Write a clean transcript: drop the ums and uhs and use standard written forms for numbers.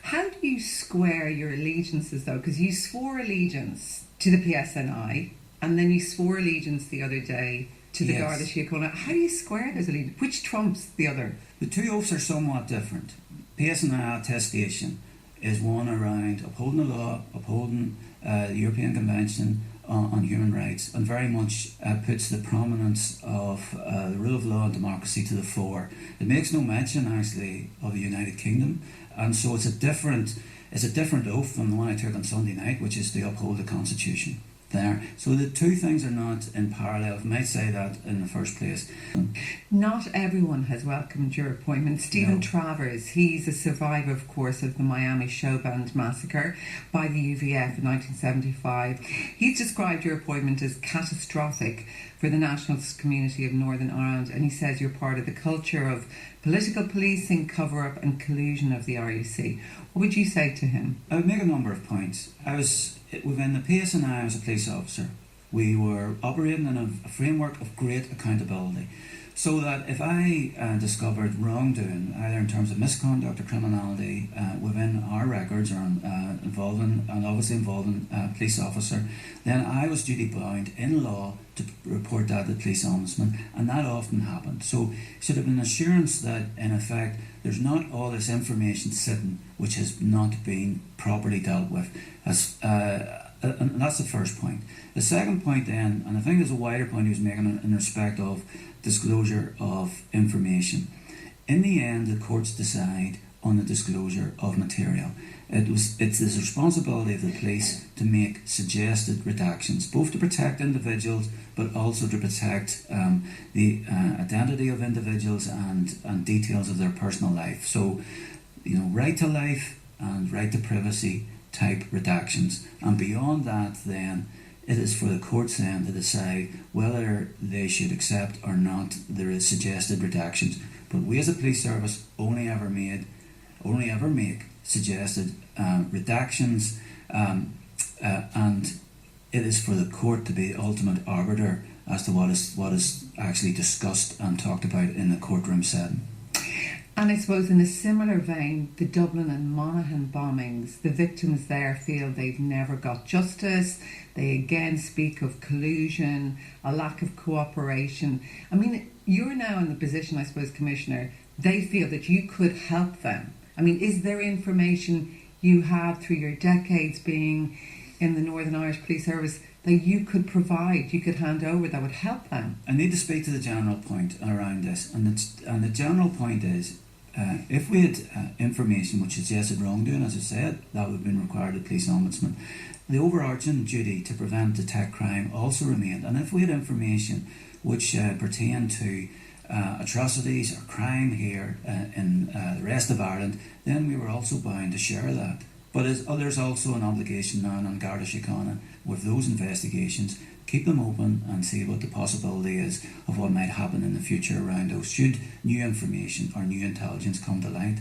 How do you square your allegiances though? Because you swore allegiance to the PSNI and then you swore allegiance the other day to the Garda Yes. Síochána. How do you square those allegiances? Which trumps the other? The two oaths are somewhat different. PSNI attestation is one around upholding the law, upholding the European Convention on Human Rights, and very much puts the prominence of the rule of law and democracy to the fore. It makes no mention actually of the United Kingdom, and so it's a different oath from the one I took on Sunday night, which is to uphold the Constitution. There. So the two things are not in parallel. I might say that in the first place. Not everyone has welcomed your appointment. Stephen No. Travers, he's a survivor, of course, of the Miami show band massacre by the UVF in 1975. He's described your appointment as catastrophic for the nationalist community of Northern Ireland, and he says you're part of the culture of political policing, cover-up and collusion of the RUC. What would you say to him? I would make a number of points. Within the PSNI, I was a police officer. We were operating in a framework of great accountability. So that if I discovered wrongdoing, either in terms of misconduct or criminality within our records or involving a police officer, then I was duty bound in law to report that to the police ombudsman, and that often happened. So should have an assurance that in effect there's not all this information sitting which has not been properly dealt with. And that's the first point. The second point then, and I think there's a wider point he was making in respect of disclosure of information. In the end, the courts decide on the disclosure of material. It's the responsibility of the police to make suggested redactions, both to protect individuals, but also to protect the identity of individuals and details of their personal life. So, right to life and right to privacy type redactions. And beyond that, then, it is for the courts then to decide whether they should accept or not the suggested redactions. But we as a police service only ever make suggested redactions, and it is for the court to be the ultimate arbiter as to what is actually discussed and talked about in the courtroom setting. And I suppose in a similar vein, the Dublin and Monaghan bombings, the victims there feel they've never got justice. They again speak of collusion, a lack of cooperation. I mean, you're now in the position, I suppose, Commissioner, they feel that you could help them. I mean, is there information you have through your decades being in the Northern Irish Police Service that you could provide, you could hand over that would help them? I need to speak to the general point around this, and the general point is, if we had information which suggested wrongdoing, as I said, that would have been required of the police ombudsman. The overarching duty to prevent, detect crime also remained, and if we had information which pertained to atrocities or crime here in the rest of Ireland, then we were also bound to share that. But there's also an obligation now on Garda Síochána with those investigations, keep them open and see what the possibility is of what might happen in the future around those should new information or new intelligence come to light.